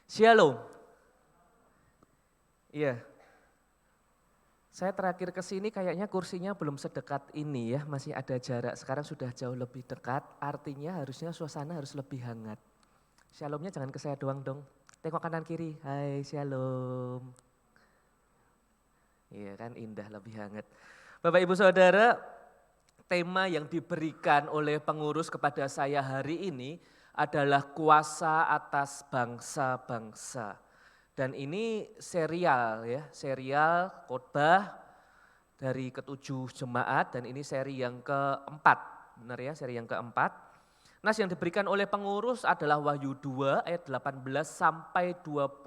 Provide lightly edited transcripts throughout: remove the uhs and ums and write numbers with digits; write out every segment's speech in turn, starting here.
Shalom. Iya. Saya terakhir ke sini kayaknya kursinya belum sedekat ini ya, masih ada jarak. Sekarang sudah jauh lebih dekat, artinya harusnya suasana harus lebih hangat. Shalomnya jangan ke saya doang dong. Tengok kanan kiri, hai shalom. Iya kan indah, lebih hangat. Bapak Ibu Saudara, tema yang diberikan oleh pengurus kepada saya hari ini adalah kuasa atas bangsa-bangsa. Dan ini serial ya, serial khotbah dari ketujuh jemaat dan ini seri yang keempat, benar ya, seri yang keempat. Nas yang diberikan oleh pengurus adalah Wahyu 2 ayat 18 sampai 29.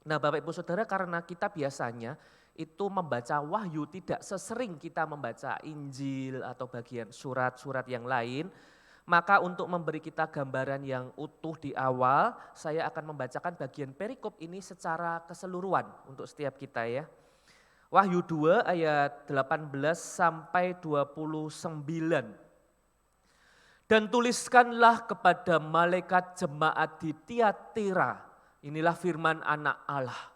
Nah Bapak Ibu Saudara, karena kita biasanya itu membaca Wahyu tidak sesering kita membaca Injil atau bagian surat-surat yang lain, maka untuk memberi kita gambaran yang utuh di awal, saya akan membacakan bagian perikop ini secara keseluruhan untuk setiap kita ya. Wahyu 2 ayat 18 sampai 29. Dan tuliskanlah kepada malaikat jemaat di Tiatira, inilah firman anak Allah,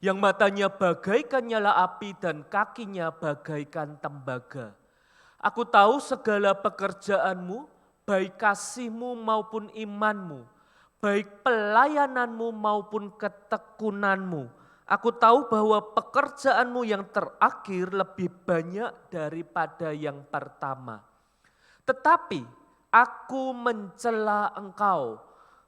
yang matanya bagaikan nyala api dan kakinya bagaikan tembaga. Aku tahu segala pekerjaanmu, baik kasihmu maupun imanmu, baik pelayananmu maupun ketekunanmu. Aku tahu bahwa pekerjaanmu yang terakhir lebih banyak daripada yang pertama. Tetapi aku mencela engkau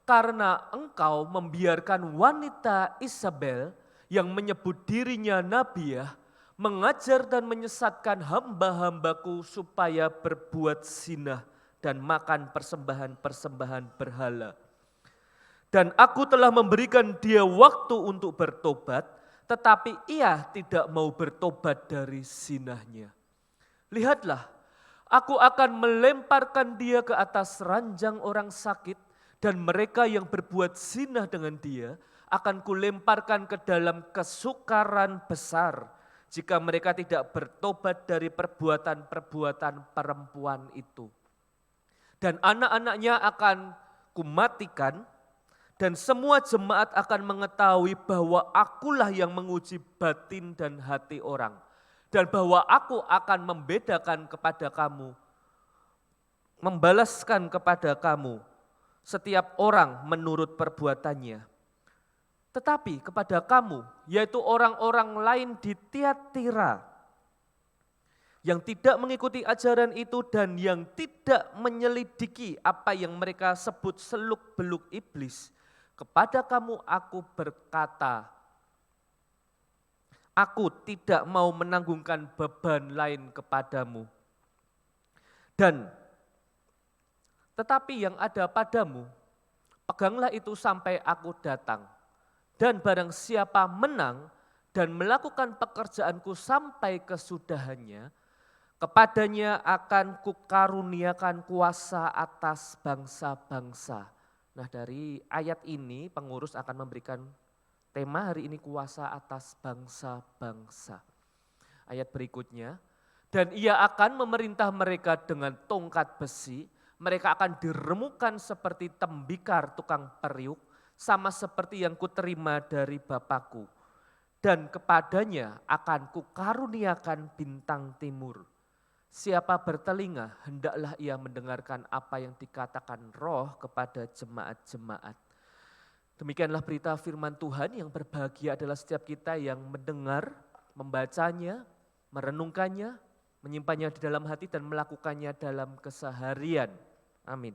karena engkau membiarkan wanita Isabel yang menyebut dirinya nabiah mengajar dan menyesatkan hamba-hambaku supaya berbuat zina dan makan persembahan-persembahan berhala. Dan aku telah memberikan dia waktu untuk bertobat, tetapi ia tidak mau bertobat dari zinahnya. Lihatlah, aku akan melemparkan dia ke atas ranjang orang sakit, dan mereka yang berbuat zina dengan dia akan kulemparkan ke dalam kesukaran besar, jika mereka tidak bertobat dari perbuatan-perbuatan perempuan itu. Dan anak-anaknya akan kumatikan, dan semua jemaat akan mengetahui bahwa akulah yang menguji batin dan hati orang. Dan bahwa aku akan membedakan kepada kamu, membalaskan kepada kamu setiap orang menurut perbuatannya. Tetapi kepada kamu, yaitu orang-orang lain di Tiatira, yang tidak mengikuti ajaran itu dan yang tidak menyelidiki apa yang mereka sebut seluk-beluk iblis, kepada kamu aku berkata, aku tidak mau menanggungkan beban lain kepadamu. Dan tetapi yang ada padamu, peganglah itu sampai aku datang. Dan barang siapa menang dan melakukan pekerjaanku sampai kesudahannya, kepadanya akan kukaruniakan kuasa atas bangsa-bangsa. Nah dari ayat ini pengurus akan memberikan tema hari ini kuasa atas bangsa-bangsa. Ayat berikutnya, dan ia akan memerintah mereka dengan tongkat besi, mereka akan diremukan seperti tembikar tukang periuk, sama seperti yang kuterima dari Bapakku. Dan kepadanya akan kukaruniakan bintang timur. Siapa bertelinga, hendaklah ia mendengarkan apa yang dikatakan Roh kepada jemaat-jemaat. Demikianlah berita firman Tuhan. Yang berbahagia adalah setiap kita yang mendengar, membacanya, merenungkannya, menyimpannya di dalam hati dan melakukannya dalam keseharian. Amin.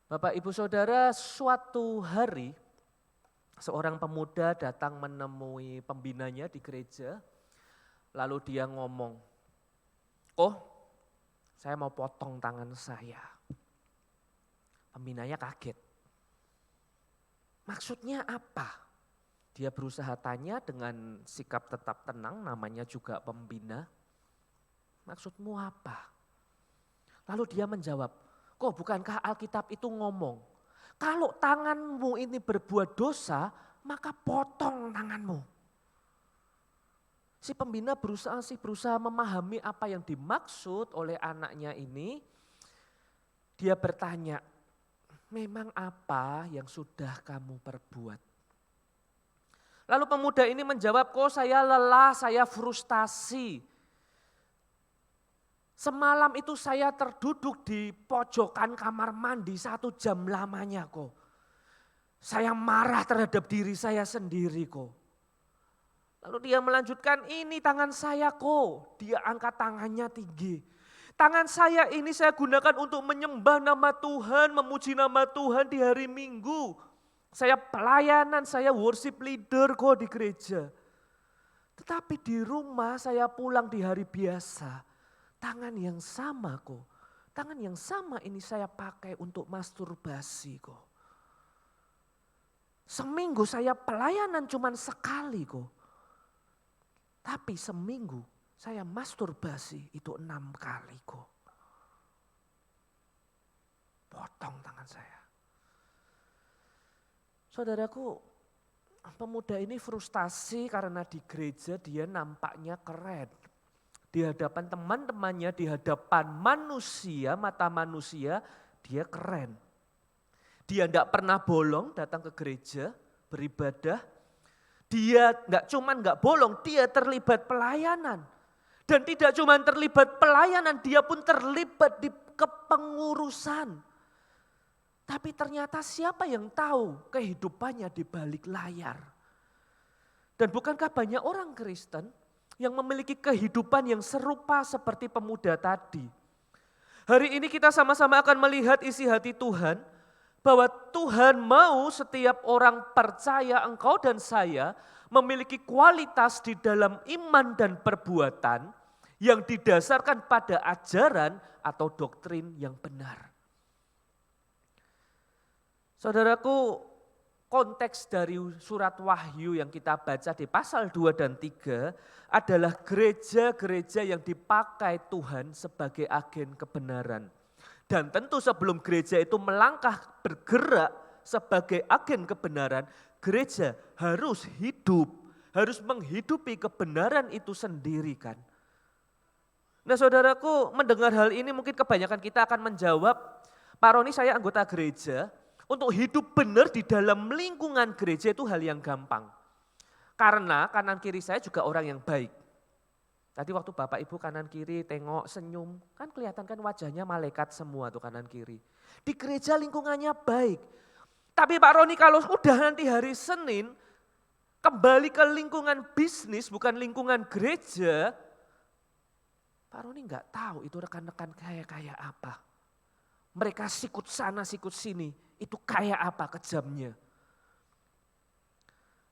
Bapak Ibu Saudara, suatu hari seorang pemuda datang menemui pembinanya di gereja, lalu dia ngomong, "Oh, saya mau potong tangan saya." Pembinanya kaget. Maksudnya apa? Dia berusaha tanya dengan sikap tetap tenang, namanya juga pembina. Maksudmu apa? Lalu dia menjawab, kok bukankah Alkitab itu ngomong, kalau tanganmu ini berbuat dosa, maka potong tanganmu. Si pembina berusaha memahami apa yang dimaksud oleh anaknya ini. Dia bertanya, memang apa yang sudah kamu perbuat? Lalu pemuda ini menjawab, kok saya lelah, saya frustasi. Semalam itu saya terduduk di pojokan kamar mandi 1 jam lamanya kok. Saya marah terhadap diri saya sendiri kok. Lalu dia melanjutkan, ini tangan saya kok. Dia angkat tangannya tinggi. Tangan saya ini saya gunakan untuk menyembah nama Tuhan, memuji nama Tuhan di hari Minggu. Saya pelayanan, saya worship leader kok di gereja. Tetapi di rumah saya pulang di hari biasa, tangan yang sama kok. Tangan yang sama ini saya pakai untuk masturbasi kok. Seminggu saya pelayanan cuma sekali kok. Tapi seminggu saya masturbasi itu 6 kali kok. Potong tangan saya. Saudaraku, pemuda ini frustasi karena di gereja dia nampaknya keren. Di hadapan teman-temannya, di hadapan manusia, mata manusia, dia keren. Dia tidak pernah bolong datang ke gereja, beribadah. Dia nggak bolong, dia terlibat pelayanan. Dan tidak cuma terlibat pelayanan, dia pun terlibat di kepengurusan. Tapi ternyata siapa yang tahu kehidupannya di balik layar. Dan bukankah banyak orang Kristen yang memiliki kehidupan yang serupa seperti pemuda tadi. Hari ini kita sama-sama akan melihat isi hati Tuhan, bahwa Tuhan mau setiap orang percaya, engkau dan saya memiliki kualitas di dalam iman dan perbuatan yang didasarkan pada ajaran atau doktrin yang benar. Saudaraku, konteks dari surat Wahyu yang kita baca di pasal 2 dan 3 adalah gereja-gereja yang dipakai Tuhan sebagai agen kebenaran. Dan tentu sebelum gereja itu melangkah bergerak sebagai agen kebenaran, gereja harus hidup, harus menghidupi kebenaran itu sendiri kan. Nah saudaraku, mendengar hal ini mungkin kebanyakan kita akan menjawab, Pak Roni saya anggota gereja, untuk hidup benar di dalam lingkungan gereja itu hal yang gampang. Karena kanan kiri saya juga orang yang baik. Tadi waktu Bapak Ibu kanan kiri tengok senyum, kan kelihatan kan wajahnya malaikat semua tuh kanan kiri. Di gereja lingkungannya baik. Tapi Pak Roni kalau udah nanti hari Senin, kembali ke lingkungan bisnis bukan lingkungan gereja, Pak Roni nggak tahu itu rekan-rekan kayak apa. Mereka sikut sana sikut sini, itu kayak apa kejamnya.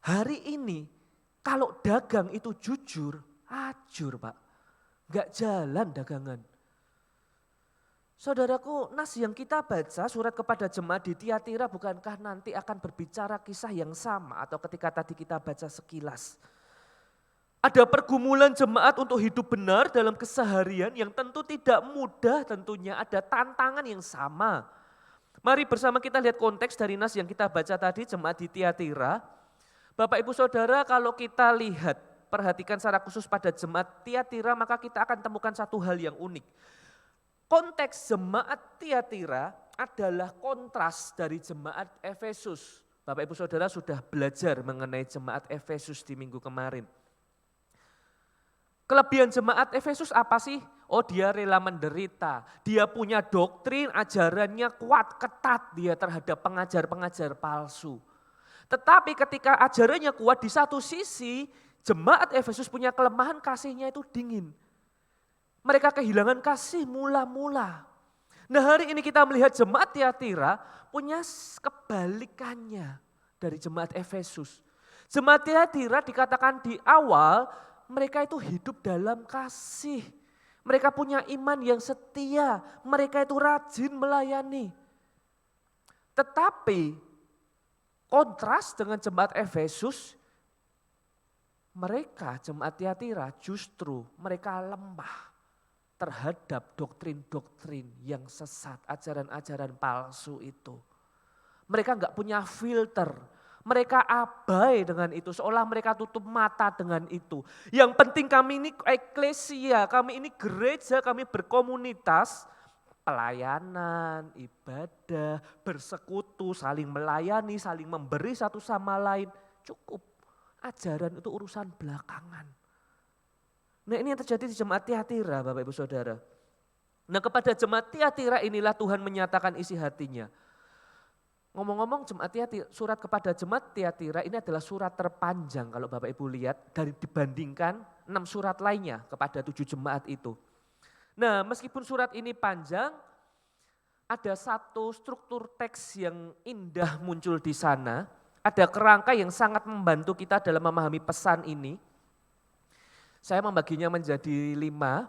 Hari ini kalau dagang itu jujur, ajur Pak. Enggak jalan dagangan. Saudaraku, nas yang kita baca surat kepada jemaat di Tiatira bukankah nanti akan berbicara kisah yang sama atau ketika tadi kita baca sekilas. Ada pergumulan jemaat untuk hidup benar dalam keseharian yang tentu tidak mudah tentunya, ada tantangan yang sama. Mari bersama kita lihat konteks dari nas yang kita baca tadi jemaat di Tiatira. Bapak Ibu Saudara kalau kita lihat, perhatikan secara khusus pada jemaat Tiatira maka kita akan temukan satu hal yang unik. Konteks jemaat Tiatira adalah kontras dari jemaat Efesus. Bapak Ibu Saudara sudah belajar mengenai jemaat Efesus di minggu kemarin. Kelebihan jemaat Efesus apa sih? Oh dia rela menderita, dia punya doktrin, ajarannya kuat, ketat dia terhadap pengajar-pengajar palsu. Tetapi ketika ajarannya kuat di satu sisi, jemaat Efesus punya kelemahan kasihnya itu dingin. Mereka kehilangan kasih mula-mula. Nah hari ini kita melihat jemaat Tiatira punya kebalikannya dari jemaat Efesus. Jemaat Tiatira dikatakan di awal, mereka itu hidup dalam kasih. Mereka punya iman yang setia. Mereka itu rajin melayani. Tetapi kontras dengan jemaat Efesus, mereka jemaat Tiatira justru mereka lemah terhadap doktrin-doktrin yang sesat, ajaran-ajaran palsu itu. Mereka enggak punya filter. Mereka abai dengan itu, seolah mereka tutup mata dengan itu. Yang penting kami ini eklesia, kami ini gereja, kami berkomunitas, pelayanan, ibadah, bersekutu, saling melayani, saling memberi satu sama lain. Cukup. Ajaran itu urusan belakangan. Nah ini yang terjadi di jemaat Tiatira Bapak Ibu Saudara. Nah kepada jemaat Tiatira inilah Tuhan menyatakan isi hatinya. Ngomong-ngomong surat kepada jemaat Tiatira ini adalah surat terpanjang kalau Bapak Ibu lihat dari dibandingkan 6 surat lainnya kepada 7 jemaat itu. Nah meskipun surat ini panjang, ada satu struktur teks yang indah muncul di sana. Ada kerangka yang sangat membantu kita dalam memahami pesan ini. Saya membaginya menjadi 5.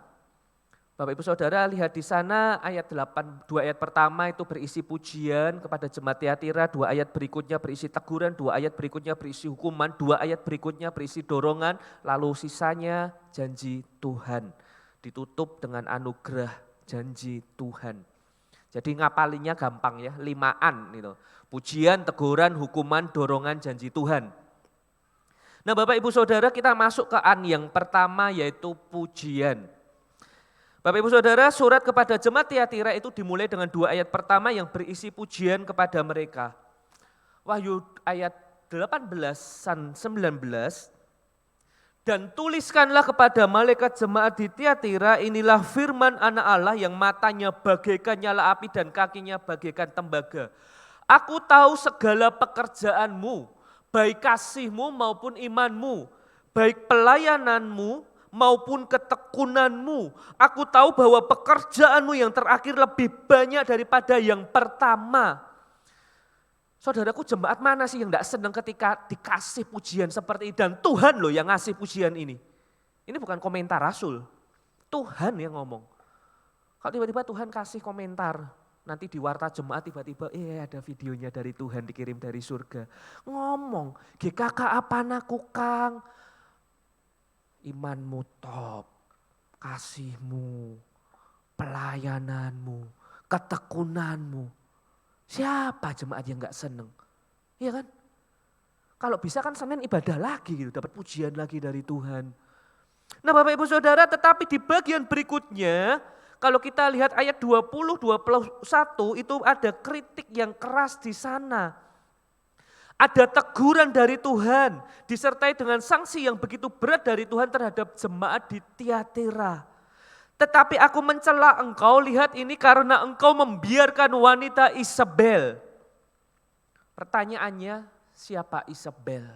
Bapak Ibu Saudara lihat di sana ayat 8, 2 ayat pertama itu berisi pujian kepada jemaat Tiatira, 2 ayat berikutnya berisi teguran, 2 ayat berikutnya berisi hukuman, 2 ayat berikutnya berisi dorongan, lalu sisanya janji Tuhan. Ditutup dengan anugerah janji Tuhan. Jadi ngapalinya gampang ya, 5-an gitu. Pujian, teguran, hukuman, dorongan, janji Tuhan. Nah Bapak Ibu Saudara kita masuk ke an yang pertama yaitu pujian. Bapak Ibu Saudara surat kepada jemaat Tiatira itu dimulai dengan 2 ayat pertama yang berisi pujian kepada mereka. Wahyu ayat 18-19. Dan tuliskanlah kepada malaikat jemaat di Tiatira, inilah firman anak Allah yang matanya bagaikan nyala api dan kakinya bagaikan tembaga. Aku tahu segala pekerjaanmu, baik kasihmu maupun imanmu, baik pelayananmu maupun ketekunanmu. Aku tahu bahwa pekerjaanmu yang terakhir lebih banyak daripada yang pertama. Saudaraku, jemaat mana sih yang tidak senang ketika dikasih pujian seperti ini? Dan Tuhan loh yang ngasih pujian ini. Ini bukan komentar Rasul, Tuhan yang ngomong. Kalau tiba-tiba Tuhan kasih komentar, nanti di warta jemaat tiba-tiba ada videonya dari Tuhan dikirim dari surga. Ngomong, GKK apa naku Kang? Imanmu top, kasihmu, pelayananmu, ketekunanmu. Siapa jemaat yang gak seneng? Iya kan? Kalau bisa kan Senin ibadah lagi gitu, dapat pujian lagi dari Tuhan. Nah Bapak Ibu Saudara, tetapi di bagian berikutnya, kalau kita lihat ayat 20-21 itu ada kritik yang keras di sana. Ada teguran dari Tuhan, disertai dengan sanksi yang begitu berat dari Tuhan terhadap jemaat di Tiatira. Tetapi aku mencela engkau, lihat ini karena engkau membiarkan wanita Isabel. Pertanyaannya, siapa Isabel?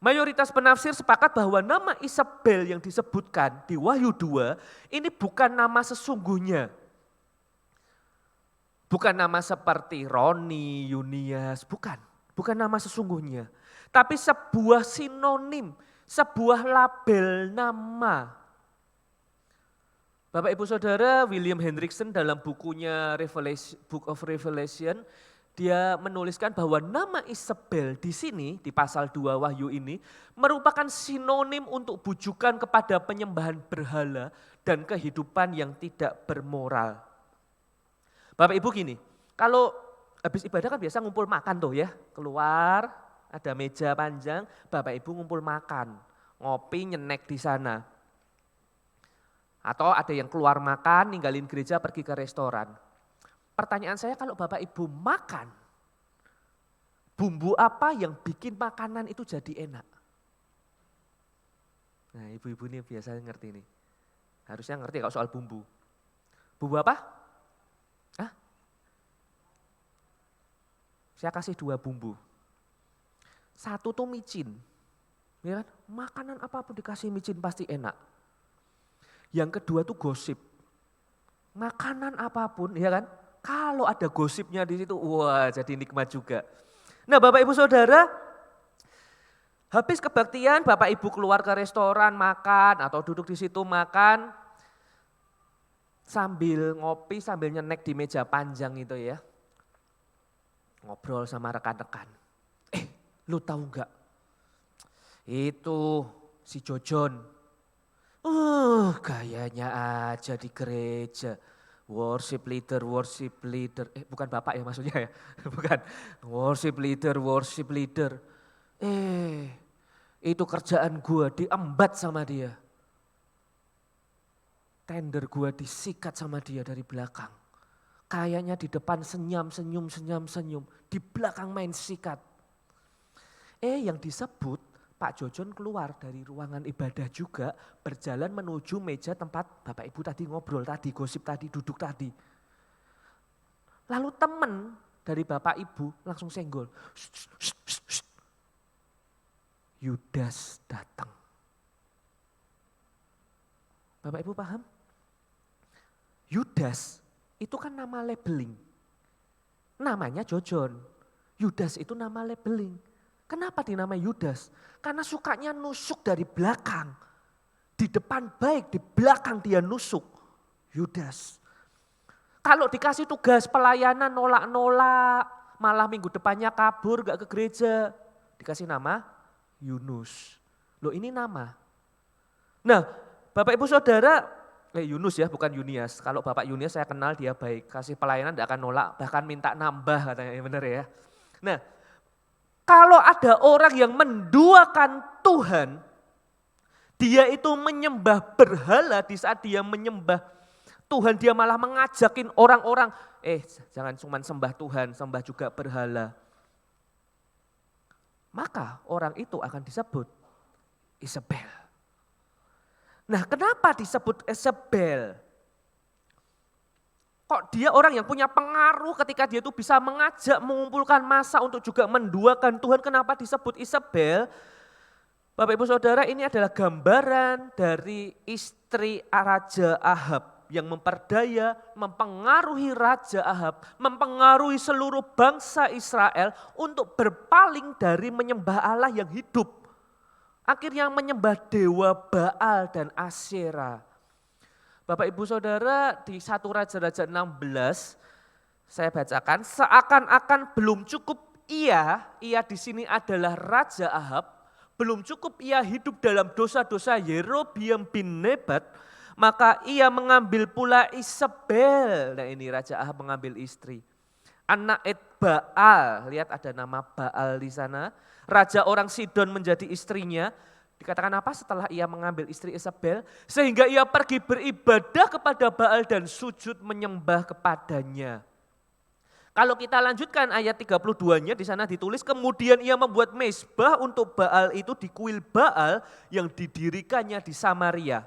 Mayoritas penafsir sepakat bahwa nama Isabel yang disebutkan di Wahyu 2 ini bukan nama sesungguhnya. Bukan nama seperti Roni, Yunias, bukan nama sesungguhnya. Tapi sebuah sinonim, sebuah label nama. Bapak Ibu Saudara, William Hendrickson dalam bukunya Book of Revelation, dia menuliskan bahwa nama Isabel di sini, di pasal 2 Wahyu ini, merupakan sinonim untuk bujukan kepada penyembahan berhala dan kehidupan yang tidak bermoral. Bapak Ibu gini, kalau habis ibadah kan biasa ngumpul makan tuh ya, keluar ada meja panjang, Bapak Ibu ngumpul makan, ngopi nyenek di sana. Atau ada yang keluar makan, ninggalin gereja pergi ke restoran. Pertanyaan saya kalau Bapak Ibu makan, bumbu apa yang bikin makanan itu jadi enak? Nah ibu-ibu ini biasanya ngerti nih, harusnya ngerti kalau soal bumbu. Bumbu apa? Saya kasih 2 bumbu. Satu tuh micin. Ya kan? Makanan apapun dikasih micin pasti enak. Yang kedua tuh gosip. Makanan apapun ya kan, kalau ada gosipnya di situ, wah jadi nikmat juga. Nah Bapak Ibu Saudara, habis kebaktian Bapak Ibu keluar ke restoran makan atau duduk di situ makan, sambil ngopi, sambil nyenek di meja panjang itu ya. Ngobrol sama rekan-rekan. Lu tahu enggak? Itu si Jojon. Gayanya aja di gereja. Worship leader. Bukan bapak ya maksudnya ya. Bukan. Worship leader. Itu kerjaan gue diembat sama dia. tender gue disikat sama dia dari belakang. Kayaknya di depan senyum, di belakang main sikat. Yang disebut Pak Jojon keluar dari ruangan ibadah juga, berjalan menuju meja tempat Bapak Ibu tadi ngobrol tadi, gosip tadi, duduk tadi. Lalu teman dari Bapak Ibu langsung senggol. Yudas datang. Bapak Ibu paham? Yudas itu kan nama labeling. Namanya Jojon. Yudas itu nama labeling. Kenapa dinamai Yudas? Karena sukanya nusuk dari belakang. Di depan baik, di belakang dia nusuk. Yudas. Kalau dikasih tugas pelayanan nolak-nolak, malah minggu depannya kabur gak ke gereja. Dikasih nama Yunus. Loh ini nama. Nah Bapak Ibu Saudara, Yunus ya bukan Yunias. Kalau Bapak Yunias saya kenal dia baik. Kasih pelayanan gak akan nolak, bahkan minta nambah katanya, benar ya. Nah kalau ada orang yang menduakan Tuhan, dia itu menyembah berhala. Di saat dia menyembah Tuhan, dia malah mengajakin orang-orang, jangan cuma sembah Tuhan, sembah juga berhala. Maka orang itu akan disebut Isabel. Nah kenapa disebut Isabel? Kok dia orang yang punya pengaruh ketika dia itu bisa mengajak, mengumpulkan massa untuk juga menduakan Tuhan. Kenapa disebut Isabel? Bapak Ibu Saudara, ini adalah gambaran dari istri Raja Ahab yang memperdaya, mempengaruhi Raja Ahab, mempengaruhi seluruh bangsa Israel untuk berpaling dari menyembah Allah yang hidup. Akhirnya menyembah dewa Baal dan Asyera. Bapak Ibu Saudara, di 1 Raja-Raja 16 saya bacakan, seakan-akan belum cukup ia di sini adalah Raja Ahab, belum cukup ia hidup dalam dosa-dosa Yerobeam bin Nebat, maka ia mengambil pula Isabel. Nah ini Raja Ahab mengambil istri. Anak Baal, lihat ada nama Baal di sana. Raja orang Sidon menjadi istrinya. Dikatakan apa setelah ia mengambil istri Isabel? Sehingga ia pergi beribadah kepada Baal dan sujud menyembah kepadanya. Kalau kita lanjutkan ayat 32-nya di sana ditulis, kemudian ia membuat mezbah untuk Baal itu di kuil Baal yang didirikannya di Samaria.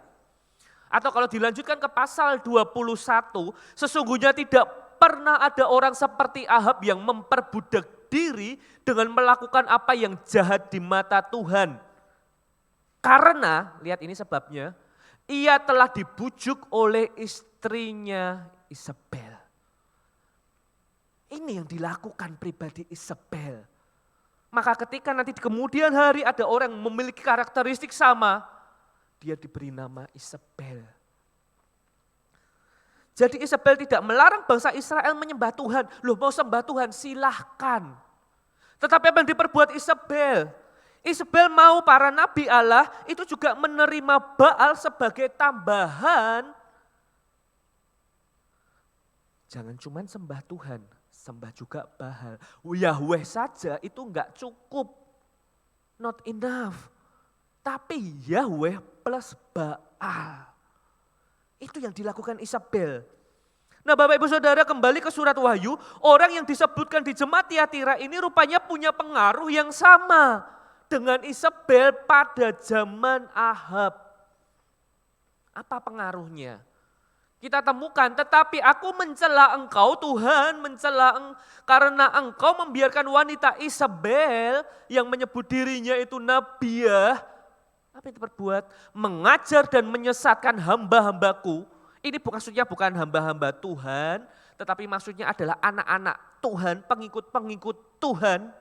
Atau kalau dilanjutkan ke pasal 21, sesungguhnya tidak pernah ada orang seperti Ahab yang memperbudak diri dengan melakukan apa yang jahat di mata Tuhan. Karena, lihat ini sebabnya, ia telah dibujuk oleh istrinya Isabel. Ini yang dilakukan pribadi Isabel. Maka ketika nanti di kemudian hari ada orang yang memiliki karakteristik sama, dia diberi nama Isabel. Jadi Isabel tidak melarang bangsa Israel menyembah Tuhan. Loh mau sembah Tuhan silahkan. Tetapi apa yang diperbuat Isabel? Isabel mau para nabi Allah itu juga menerima Baal sebagai tambahan. Jangan cuma sembah Tuhan, sembah juga Baal. Yahweh saja itu enggak cukup, not enough. Tapi Yahweh plus Baal. Itu yang dilakukan Isabel. Nah Bapak Ibu Saudara kembali ke surat Wahyu, orang yang disebutkan di jemaat Tiatira ini rupanya punya pengaruh yang sama dengan Isabel pada zaman Ahab. Apa pengaruhnya? Kita temukan, tetapi aku mencela engkau Tuhan, karena engkau membiarkan wanita Isabel yang menyebut dirinya itu nabiah. Apa itu berbuat? Mengajar dan menyesatkan hamba-hambaku. Ini maksudnya bukan hamba-hamba Tuhan, tetapi maksudnya adalah anak-anak Tuhan, pengikut-pengikut Tuhan.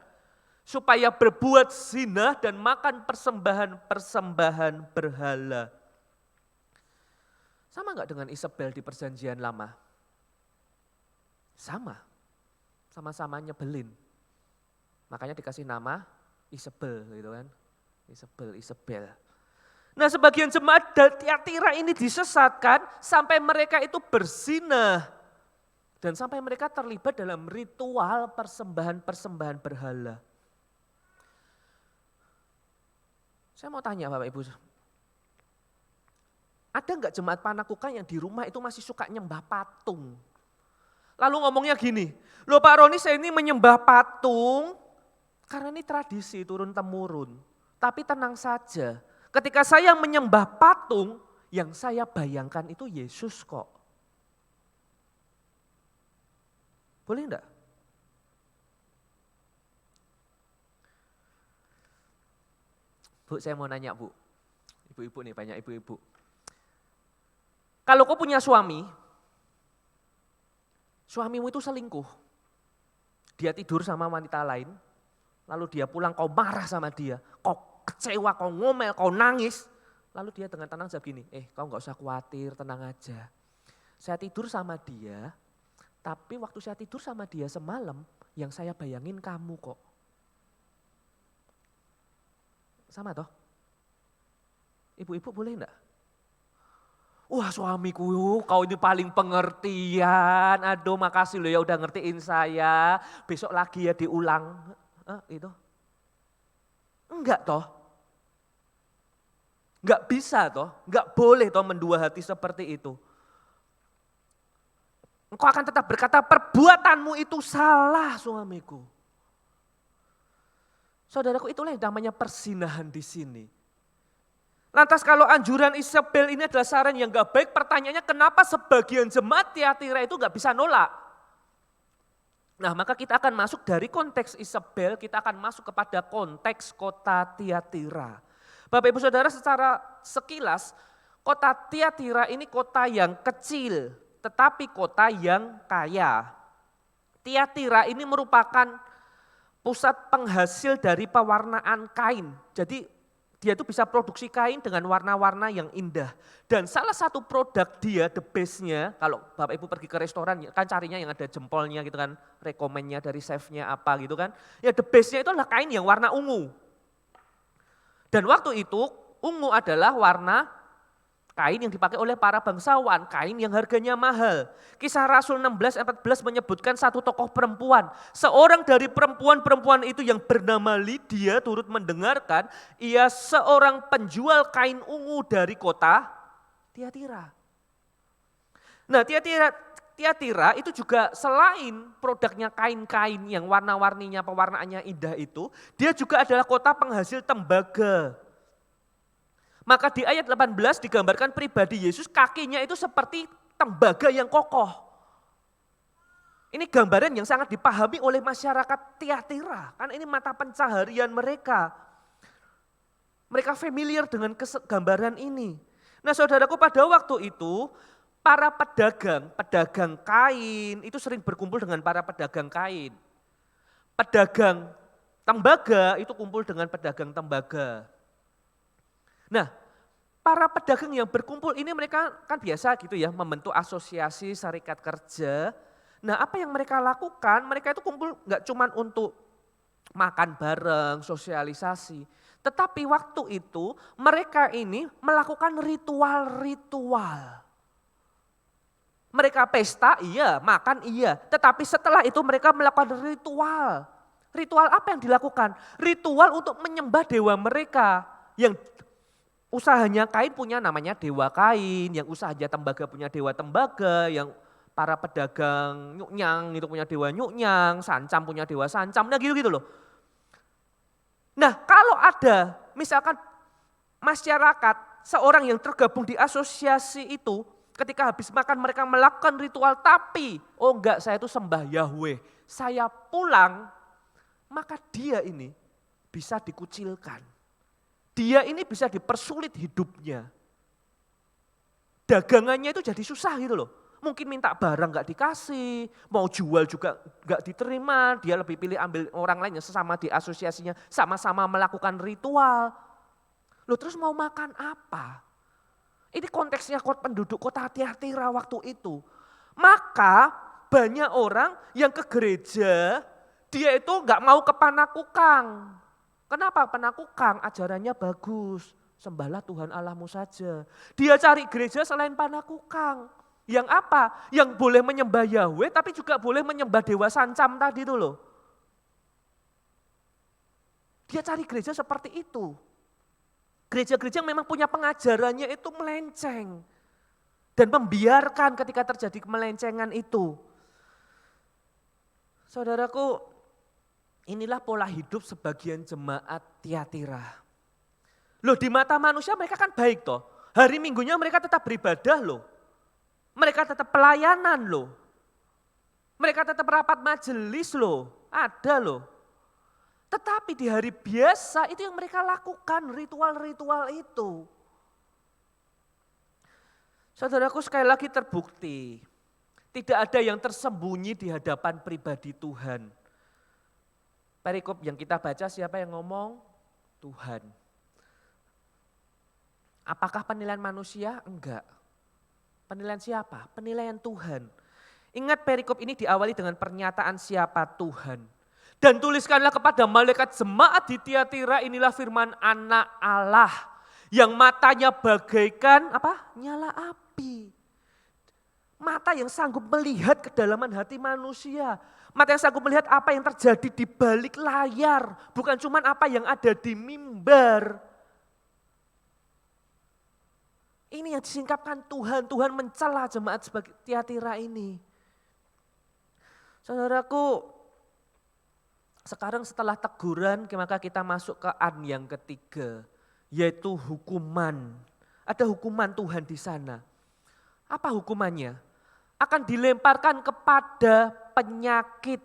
Supaya berbuat zina dan makan persembahan berhala. Sama enggak dengan Isabel di perjanjian lama? Sama. Sama-sama nyebelin. Makanya dikasih nama Isabel gitu kan. Isabel. Nah sebagian jemaat Tiatira ini disesatkan sampai mereka itu berzina. Dan sampai mereka terlibat dalam ritual persembahan berhala. Saya mau tanya Bapak Ibu, Ada enggak jemaat Panakukang yang di rumah itu masih suka nyembah patung? Lalu ngomongnya gini, loh Pak Roni saya ini menyembah patung karena ini tradisi turun-temurun. Tapi tenang saja, ketika saya menyembah patung, yang saya bayangkan itu Yesus kok. Boleh enggak? Bu, saya mau nanya Bu, ibu-ibu nih, banyak ibu-ibu. Kalau kau punya suami, suamimu itu selingkuh, dia tidur sama wanita lain, lalu dia pulang kau marah sama dia, kau kecewa, kau ngomel, kau nangis, lalu dia dengan tenang jawab gini, kau gak usah khawatir, tenang aja. Saya tidur sama dia, tapi waktu saya tidur sama dia semalam, yang saya bayangin kamu kok. Sama toh? Ibu-ibu boleh enggak? Wah suamiku, kau ini paling pengertian, aduh makasih loh ya udah ngertiin saya, besok lagi ya diulang. Itu. Enggak toh. Enggak bisa toh, enggak boleh toh mendua hati seperti itu. Engkau akan tetap berkata perbuatanmu itu salah suamiku. Saudaraku itulah yang namanya perzinahan di sini. Lantas kalau anjuran Isabel ini adalah saran yang gak baik, pertanyaannya kenapa sebagian jemaat Tiatira itu gak bisa nolak? Nah maka kita akan masuk dari konteks Isabel, kita akan masuk kepada konteks kota Tiatira. Bapak Ibu Saudara secara sekilas, kota Tiatira ini kota yang kecil, tetapi kota yang kaya. Tiatira ini merupakan pusat penghasil dari pewarnaan kain. Jadi dia itu bisa produksi kain dengan warna-warna yang indah. Dan salah satu produk dia, the best-nya, kalau Bapak Ibu pergi ke restoran, kan carinya yang ada jempolnya gitu kan, rekomennya dari chef-nya apa gitu kan. Ya the best-nya itu adalah kain yang warna ungu. Dan waktu itu ungu adalah warna kain yang dipakai oleh para bangsawan, kain yang harganya mahal. Kisah Rasul 16:14 menyebutkan satu tokoh perempuan. Seorang dari perempuan-perempuan itu yang bernama Lydia turut mendengarkan, ia seorang penjual kain ungu dari kota Tiatira. Nah Tiatira itu juga selain produknya kain-kain yang warna-warninya, pewarnaannya indah itu, dia juga adalah kota penghasil tembaga. Maka di ayat 18 digambarkan pribadi Yesus kakinya itu seperti tembaga yang kokoh. Ini gambaran yang sangat dipahami oleh masyarakat Tiatira. Kan ini mata pencaharian mereka. Mereka familiar dengan gambaran ini. Nah saudaraku pada waktu itu para pedagang kain itu sering berkumpul dengan para pedagang kain. Pedagang tembaga itu kumpul dengan pedagang tembaga. Nah, para pedagang yang berkumpul ini mereka kan biasa gitu ya, membentuk asosiasi serikat kerja. Nah, apa yang mereka lakukan? Mereka itu kumpul nggak cuma untuk makan bareng, sosialisasi. Tetapi waktu itu mereka ini melakukan ritual-ritual. Mereka pesta, iya, makan, iya. Tetapi setelah itu mereka melakukan ritual. Ritual apa yang dilakukan? Ritual untuk menyembah dewa mereka yang usahanya kain punya namanya dewa kain, yang usahanya tembaga punya dewa tembaga, yang para pedagang nyuknyang itu punya dewa nyuknyang, sancam punya dewa sancam, nah gitu-gitu loh. Nah kalau ada misalkan masyarakat, seorang yang tergabung di asosiasi itu, ketika habis makan mereka melakukan ritual, tapi oh enggak saya itu sembah Yahweh, saya pulang, maka dia ini bisa dikucilkan. Dia ini bisa dipersulit hidupnya. Dagangannya itu jadi susah gitu loh. Mungkin minta barang gak dikasih, mau jual juga gak diterima, dia lebih pilih ambil orang lain yang sesama di asosiasinya, sama-sama melakukan ritual. Loh terus mau makan apa? Ini konteksnya penduduk kota Tiatira waktu itu. Maka banyak orang yang ke gereja, dia itu gak mau ke Panakukang. Kenapa? Panakukang ajarannya bagus, sembahlah Tuhan Allahmu saja. Dia cari gereja selain Panakukang. Yang apa? Yang boleh menyembah Yahweh tapi juga boleh menyembah dewa sancam tadi itu loh. Dia cari gereja seperti itu. Gereja-gereja yang memang punya pengajarannya itu melenceng. Dan membiarkan ketika terjadi kemelencengan itu. Saudaraku, inilah pola hidup sebagian jemaat Tiatira. Loh, di mata manusia mereka kan baik toh. Hari Minggunya mereka tetap beribadah loh. Mereka tetap pelayanan loh. Mereka tetap rapat majelis loh. Ada loh. Tetapi di hari biasa itu yang mereka lakukan, ritual-ritual itu. Saudaraku, sekali lagi terbukti, tidak ada yang tersembunyi di hadapan pribadi Tuhan. Perikop yang kita baca siapa yang ngomong? Tuhan. Apakah penilaian manusia? Enggak. Penilaian siapa? Penilaian Tuhan. Ingat perikop ini diawali dengan pernyataan siapa Tuhan. Dan tuliskanlah kepada malaikat jemaat di Tiatira, inilah firman Anak Allah yang matanya bagaikan apa? Nyala api. Mata yang sanggup melihat kedalaman hati manusia. Mata yang sanggup melihat apa yang terjadi di balik layar. Bukan cuma apa yang ada di mimbar. Ini yang disingkapkan Tuhan. Tuhan mencela jemaat sebagai Tiatira ini. Saudaraku, sekarang setelah teguran, maka kita masuk ke yang ketiga, yaitu hukuman. Ada hukuman Tuhan di sana. Apa hukumannya? Akan dilemparkan kepada penyakit.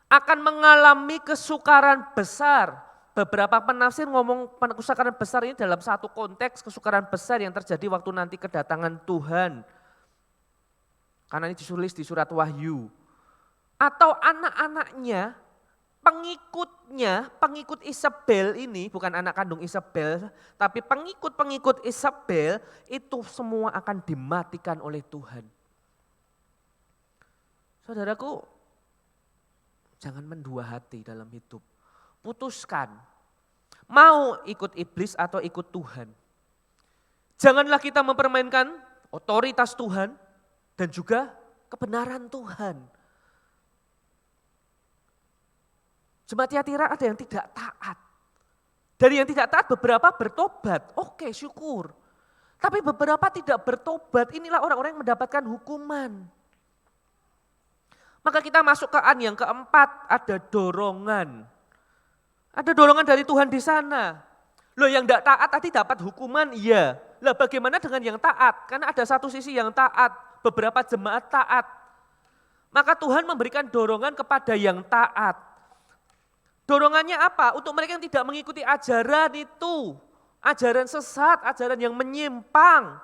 Akan mengalami kesukaran besar. Beberapa penafsir ngomong kesukaran besar ini dalam satu konteks kesukaran besar yang terjadi waktu nanti kedatangan Tuhan. Karena ini ditulis di surat Wahyu. Atau anak-anaknya, pengikut Isabel ini, bukan anak kandung Isabel, tapi pengikut-pengikut Isabel itu semua akan dimatikan oleh Tuhan. Saudaraku, jangan mendua hati dalam hidup. Putuskan, mau ikut iblis atau ikut Tuhan. Janganlah kita mempermainkan otoritas Tuhan dan juga kebenaran Tuhan. Jemaat Tiatira ada yang tidak taat. Dari yang tidak taat beberapa bertobat, oke syukur. Tapi beberapa tidak bertobat, inilah orang-orang yang mendapatkan hukuman. Maka kita masuk ke yang keempat, ada dorongan. Ada dorongan dari Tuhan di sana. Loh, yang tidak taat tadi dapat hukuman, iya. Lah bagaimana dengan yang taat? Karena ada satu sisi yang taat, beberapa jemaat taat. Maka Tuhan memberikan dorongan kepada yang taat. Dorongannya apa? Untuk mereka yang tidak mengikuti ajaran itu. Ajaran sesat, ajaran yang menyimpang.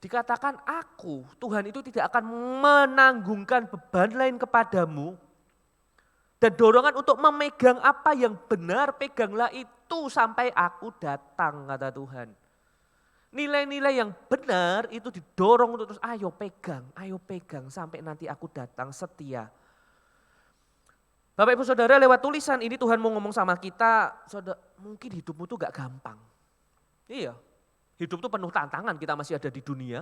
Dikatakan aku, Tuhan itu tidak akan menanggungkan beban lain kepadamu. Dan dorongan untuk memegang apa yang benar, peganglah itu sampai aku datang, kata Tuhan. Nilai-nilai yang benar itu didorong untuk terus ayo pegang sampai nanti aku datang setia. Bapak Ibu Saudara, lewat tulisan ini Tuhan mau ngomong sama kita, saudara, mungkin hidupmu tuh gak gampang. Iya, hidup tuh penuh tantangan, kita masih ada di dunia.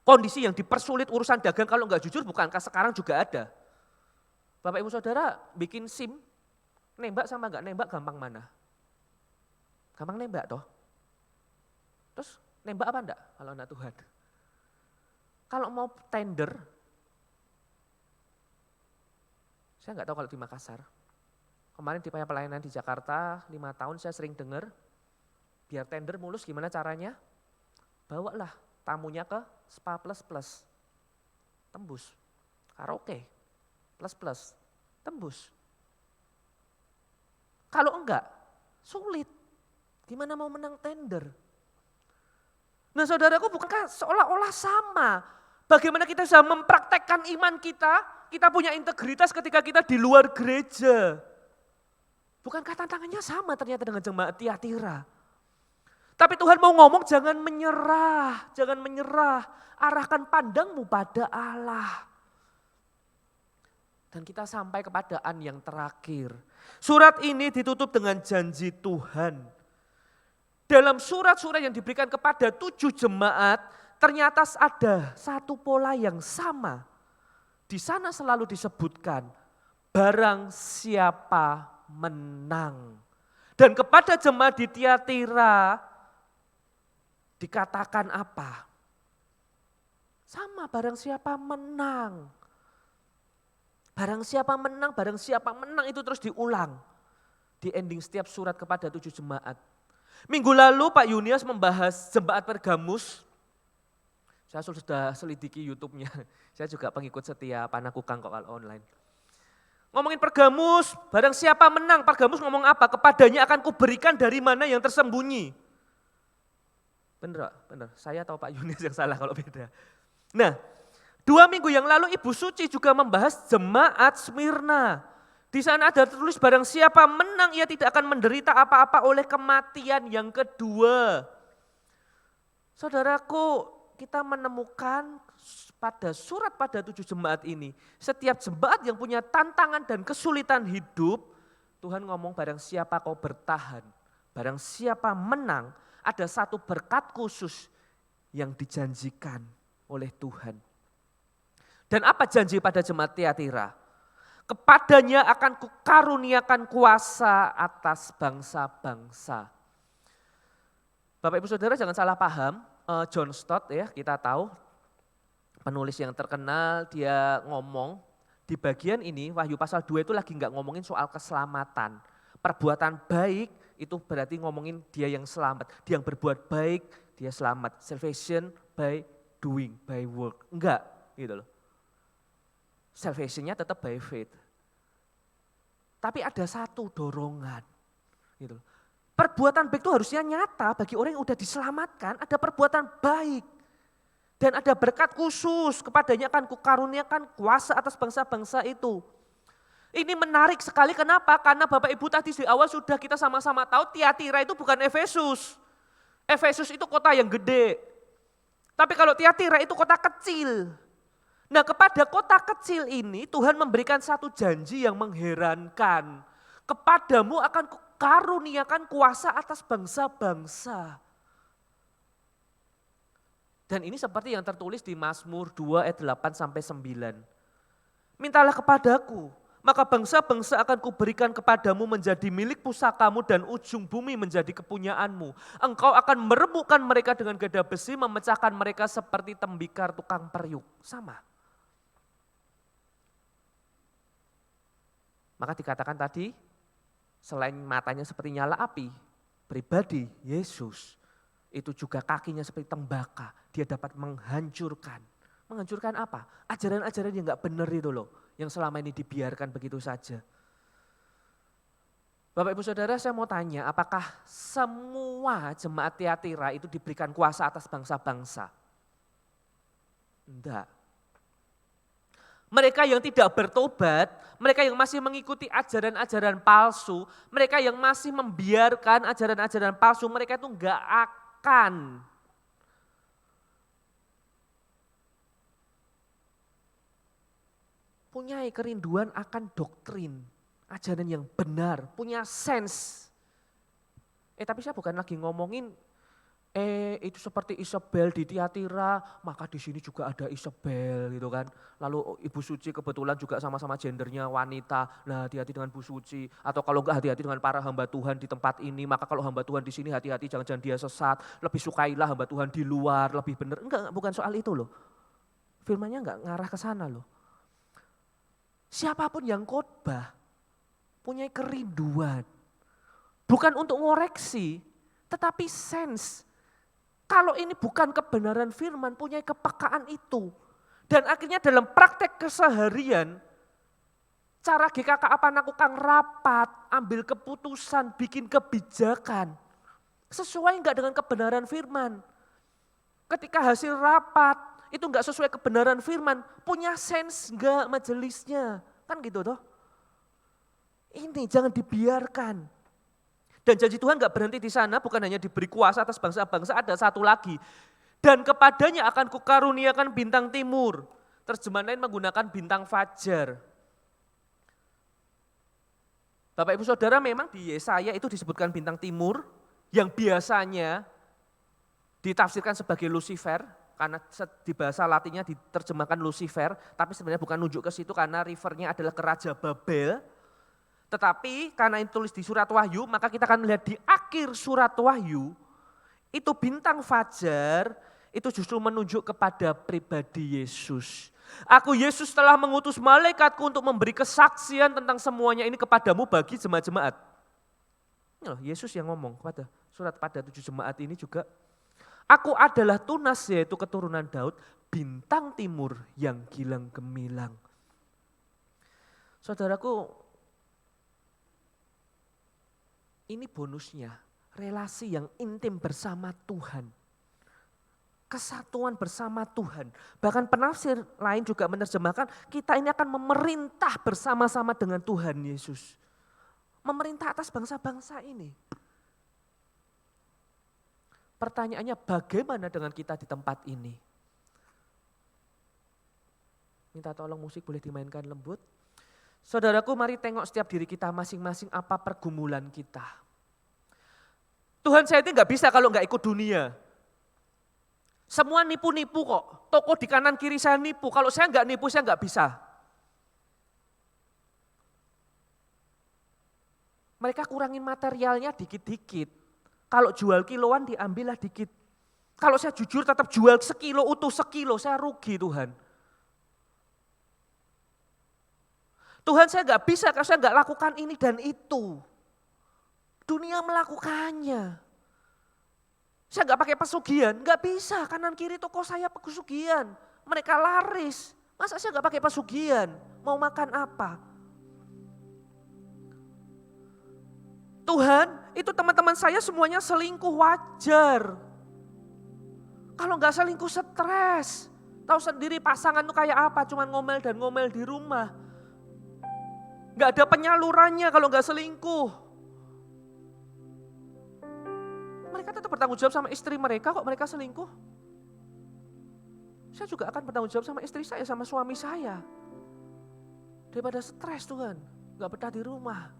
Kondisi yang dipersulit urusan dagang kalau gak jujur bukankah sekarang juga ada. Bapak Ibu Saudara bikin SIM, nembak sama gak nembak gampang mana? Gampang nembak toh. Terus nembak apa enggak kalau anak Tuhan? Kalau mau tender, saya enggak tahu kalau di Makassar. Kemarin di pelayanan di Jakarta 5 tahun saya sering dengar, biar tender mulus gimana caranya? Bawalah tamunya ke spa plus, tembus. Karaoke, plus, tembus. Kalau enggak, sulit. Gimana mau menang tender? Nah saudaraku, bukankah seolah-olah sama? Bagaimana kita bisa mempraktekkan iman kita punya integritas ketika kita di luar gereja. Bukankah tantangannya sama ternyata dengan jemaat Tiatira? Tapi Tuhan mau ngomong jangan menyerah, arahkan pandangmu pada Allah. Dan kita sampai kepada yang terakhir. Surat ini ditutup dengan janji Tuhan. Dalam surat-surat yang diberikan kepada 7 jemaat, ternyata ada satu pola yang sama. Di sana selalu disebutkan, barang siapa menang. Dan kepada jemaat di Tiatira dikatakan apa? Sama, barang siapa menang. Barang siapa menang itu terus diulang. Di ending setiap surat kepada 7 jemaat. Minggu lalu Pak Yunias membahas jemaat Pergamus. Saya sudah selidiki YouTube-nya. Saya juga pengikut setia Panakukang kok kalau online. Ngomongin Pergamus, barang siapa menang, Pergamus ngomong apa? Kepadanya akan kuberikan dari mana yang tersembunyi. Bener, saya tahu Pak Yunias yang salah kalau beda. Nah, 2 minggu yang lalu Ibu Suci juga membahas jemaat Smyrna. Di sana ada tertulis barang siapa menang ia tidak akan menderita apa-apa oleh kematian yang kedua. Saudaraku, kita menemukan pada surat pada 7 jemaat ini, setiap jemaat yang punya tantangan dan kesulitan hidup, Tuhan ngomong barang siapa kau bertahan, barang siapa menang, ada satu berkat khusus yang dijanjikan oleh Tuhan. Dan apa janji pada jemaat Tiatira? Kepadanya akan kukaruniakan kuasa atas bangsa-bangsa. Bapak Ibu Saudara jangan salah paham, John Stott ya kita tahu, penulis yang terkenal, dia ngomong di bagian ini Wahyu pasal 2 itu lagi enggak ngomongin soal keselamatan. Perbuatan baik itu berarti ngomongin dia yang selamat. Dia yang berbuat baik, dia selamat. Salvation by doing, by work. Enggak gitu loh. Salvation-nya tetap by faith. Tapi ada satu dorongan gitu loh. Perbuatan baik itu harusnya nyata bagi orang yang udah diselamatkan, ada perbuatan baik. Dan ada berkat khusus, kepadanya akan kukaruniakan kuasa atas bangsa-bangsa itu. Ini menarik sekali, kenapa? Karena Bapak Ibu tadi di awal sudah kita sama-sama tahu Tiatira itu bukan Efesus. Efesus itu kota yang gede. Tapi kalau Tiatira itu kota kecil. Nah kepada kota kecil ini Tuhan memberikan satu janji yang mengherankan. Kepadamu akan kukaruniakan kuasa atas bangsa-bangsa. Dan ini seperti yang tertulis di Mazmur 2 ayat 8 sampai 9. Mintalah kepadaku, maka bangsa-bangsa akan kuberikan kepadamu menjadi milik pusakamu dan ujung bumi menjadi kepunyaanmu. Engkau akan meremukkan mereka dengan gada besi, memecahkan mereka seperti tembikar tukang periuk. Sama. Maka dikatakan tadi, selain matanya seperti nyala api, pribadi Yesus itu juga kakinya seperti tembaka, dia dapat menghancurkan. Menghancurkan apa? Ajaran-ajaran yang gak benar itu loh, yang selama ini dibiarkan begitu saja. Bapak Ibu Saudara saya mau tanya, apakah semua jemaat Tiatira itu diberikan kuasa atas bangsa-bangsa? Enggak. Mereka yang tidak bertobat, mereka yang masih mengikuti ajaran-ajaran palsu, mereka yang masih membiarkan ajaran-ajaran palsu, mereka itu enggak akan punya kerinduan akan doktrin, ajaran yang benar, punya sense. Tapi saya bukan lagi ngomongin itu seperti Isabel di Tiatira, maka di sini juga ada Isabel gitu kan. Lalu Ibu Suci kebetulan juga sama-sama gendernya wanita, nah hati-hati dengan Bu Suci. Atau kalau enggak hati-hati dengan para hamba Tuhan di tempat ini, maka kalau hamba Tuhan di sini hati-hati jangan-jangan dia sesat. Lebih sukailah hamba Tuhan di luar, lebih benar. Enggak, bukan soal itu loh. Firman-nya enggak ngarah ke sana loh. Siapapun yang khotbah punya kerinduan. Bukan untuk ngoreksi, tetapi sense. Kalau ini bukan kebenaran firman, punya kepekaan itu. Dan akhirnya dalam praktek keseharian, cara GKK Panakukang rapat, ambil keputusan, bikin kebijakan. Sesuai enggak dengan kebenaran firman. Ketika hasil rapat, itu enggak sesuai kebenaran firman, punya sense enggak majelisnya. Kan gitu toh. Ini jangan dibiarkan. Dan janji Tuhan enggak berhenti di sana, bukan hanya diberi kuasa atas bangsa-bangsa, ada satu lagi. Dan kepadanya akan kukaruniakan bintang timur. Terjemahan lain menggunakan bintang fajar. Bapak Ibu Saudara memang di Yesaya itu disebutkan bintang timur, yang biasanya ditafsirkan sebagai Lucifer, karena di bahasa Latinnya diterjemahkan Lucifer, tapi sebenarnya bukan nunjuk ke situ karena refernya adalah ke Raja Babel. Tetapi karena itu tulis di surat Wahyu, maka kita akan melihat di akhir surat Wahyu, itu bintang fajar, itu justru menunjuk kepada pribadi Yesus. Aku Yesus telah mengutus malaikatku untuk memberi kesaksian tentang semuanya ini kepadamu bagi jemaat-jemaat. Ini loh, Yesus yang ngomong pada surat pada 7 jemaat ini juga. Aku adalah Tunas, yaitu keturunan Daud, bintang timur yang gilang gemilang. Saudaraku, ini bonusnya, relasi yang intim bersama Tuhan. Kesatuan bersama Tuhan. Bahkan penafsir lain juga menerjemahkan, kita ini akan memerintah bersama-sama dengan Tuhan Yesus. Memerintah atas bangsa-bangsa ini. Pertanyaannya, bagaimana dengan kita di tempat ini? Minta tolong musik boleh dimainkan lembut. Saudaraku, mari tengok setiap diri kita masing-masing apa pergumulan kita. Tuhan, saya itu nggak bisa kalau nggak ikut dunia. Semua nipu-nipu kok, toko di kanan kiri saya nipu, kalau saya nggak nipu saya nggak bisa. Mereka kurangin materialnya dikit-dikit. Kalau jual kiloan diambillah dikit. Kalau saya jujur tetap jual sekilo, utuh sekilo, saya rugi Tuhan. Tuhan, saya nggak bisa kalau saya nggak lakukan ini dan itu. Dunia melakukannya. Saya nggak pakai pesugihan, nggak bisa. Kanan kiri toko saya pesugihan. Mereka laris. Masa saya nggak pakai pesugihan? Mau makan apa? Tuhan, itu teman-teman saya semuanya selingkuh, wajar. Kalau nggak selingkuh stres. Tahu sendiri pasangan itu kayak apa, cuma ngomel dan ngomel di rumah. Nggak ada penyalurannya kalau nggak selingkuh. Mereka tetap bertanggung jawab sama istri mereka kok mereka selingkuh. Saya juga akan bertanggung jawab sama istri saya, sama suami saya. Daripada stres Tuhan, nggak betah di rumah.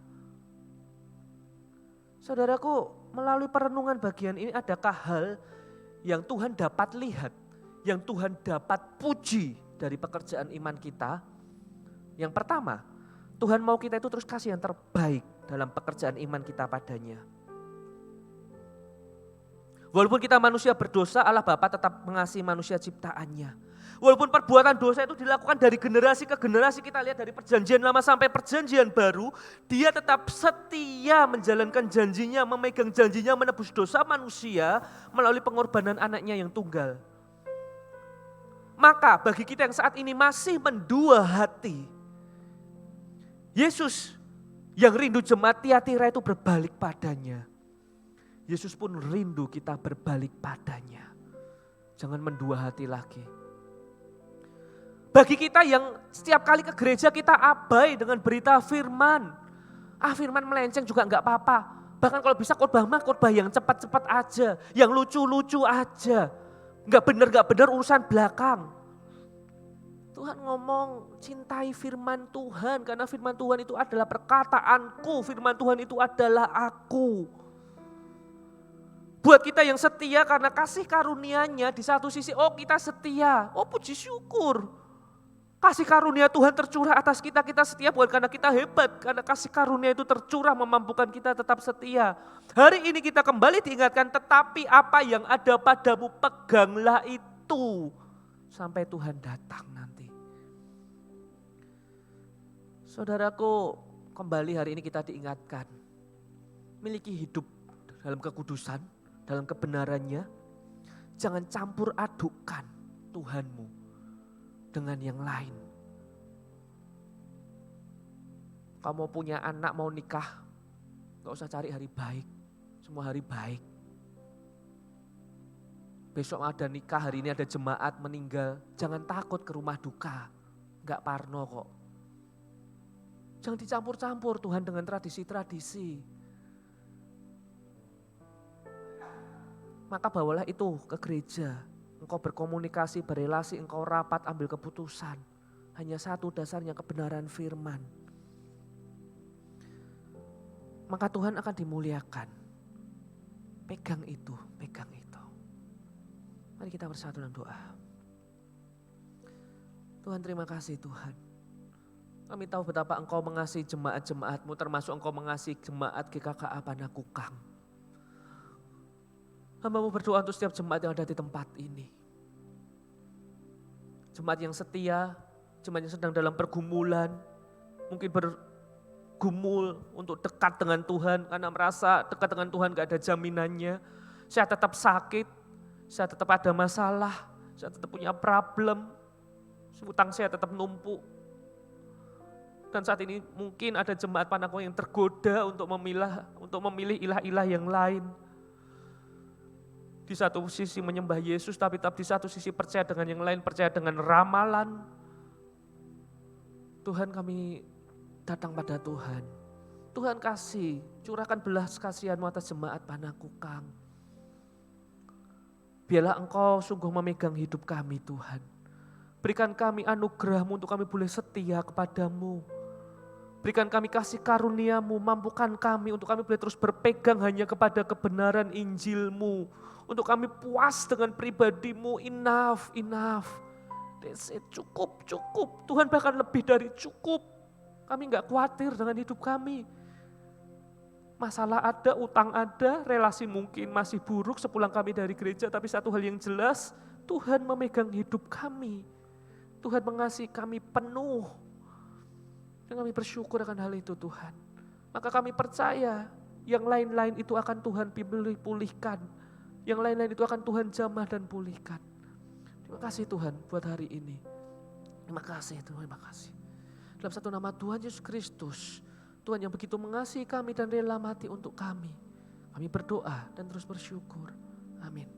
Saudaraku, melalui perenungan bagian ini adakah hal yang Tuhan dapat lihat, yang Tuhan dapat puji dari pekerjaan iman kita? Yang pertama, Tuhan mau kita itu terus kasih yang terbaik dalam pekerjaan iman kita padanya. Walaupun kita manusia berdosa, Allah Bapa tetap mengasihi manusia ciptaannya. Walaupun perbuatan dosa itu dilakukan dari generasi ke generasi, kita lihat dari perjanjian lama sampai perjanjian baru, dia tetap setia menjalankan janjinya, memegang janjinya menebus dosa manusia melalui pengorbanan anaknya yang tunggal. Maka bagi kita yang saat ini masih mendua hati, Yesus yang rindu jemaat Tiatira itu berbalik padanya. Yesus pun rindu kita berbalik padanya. Jangan mendua hati lagi. Bagi kita yang setiap kali ke gereja kita abai dengan berita firman. Firman melenceng juga enggak apa-apa. Bahkan kalau bisa khotbah mah khotbah yang cepat-cepat aja. Yang lucu-lucu aja. Enggak benar urusan belakang. Tuhan ngomong cintai firman Tuhan. Karena firman Tuhan itu adalah perkataanku. Firman Tuhan itu adalah aku. Buat kita yang setia karena kasih karunia-Nya di satu sisi, oh kita setia. Oh puji syukur. Kasih karunia Tuhan tercurah atas kita, kita setia bukan karena kita hebat, karena kasih karunia itu tercurah memampukan kita tetap setia. Hari ini kita kembali diingatkan, tetapi apa yang ada padamu peganglah itu sampai Tuhan datang nanti. Saudaraku, kembali hari ini kita diingatkan, miliki hidup dalam kekudusan, dalam kebenarannya, jangan campur adukkan Tuhanmu dengan yang lain. Kamu punya anak mau nikah, gak usah cari hari baik, semua hari baik. Besok ada nikah, hari ini ada jemaat meninggal, jangan takut ke rumah duka, gak parno kok. Jangan dicampur-campur Tuhan dengan tradisi-tradisi. Maka bawalah itu ke gereja. Engkau berkomunikasi, berelasi, engkau rapat, ambil keputusan. Hanya satu dasarnya kebenaran firman. Maka Tuhan akan dimuliakan. Pegang itu, pegang itu. Mari kita bersatu dalam doa. Tuhan terima kasih Tuhan. Kami tahu betapa Engkau mengasihi jemaat-jemaat-Mu, termasuk Engkau mengasihi jemaat GKKA Panakukang. Hamba-Mu berdoa untuk setiap jemaat yang ada di tempat ini. Jemaat yang setia, jemaat yang sedang dalam pergumulan, mungkin bergumul untuk dekat dengan Tuhan, karena merasa dekat dengan Tuhan gak ada jaminannya. Saya tetap sakit, saya tetap ada masalah, saya tetap punya problem, utang saya tetap numpuk. Dan saat ini mungkin ada jemaat Panakukang yang tergoda untuk memilih ilah-ilah yang lain. Di satu sisi menyembah Yesus, tapi di satu sisi percaya dengan yang lain, percaya dengan ramalan. Tuhan, kami datang pada Tuhan. Tuhan kasih, curahkan belas kasihan-Mu atas jemaat Panakukang. Biarlah Engkau sungguh memegang hidup kami, Tuhan. Berikan kami anugerah-Mu untuk kami boleh setia kepadamu. Berikan kami kasih karunia-Mu, mampukan kami untuk kami boleh terus berpegang hanya kepada kebenaran Injil-Mu. Untuk kami puas dengan pribadi-Mu, enough. That's it, cukup. Tuhan bahkan lebih dari cukup. Kami gak khawatir dengan hidup kami. Masalah ada, utang ada, relasi mungkin masih buruk sepulang kami dari gereja. Tapi satu hal yang jelas, Tuhan memegang hidup kami. Tuhan mengasihi kami penuh. Dan kami bersyukur akan hal itu Tuhan. Maka kami percaya yang lain-lain itu akan Tuhan pulihkan. Yang lain-lain itu akan Tuhan jamah dan pulihkan. Terima kasih Tuhan buat hari ini. Terima kasih Tuhan, terima kasih. Dalam satu nama Tuhan Yesus Kristus, Tuhan yang begitu mengasihi kami dan rela mati untuk kami. Kami berdoa dan terus bersyukur. Amin.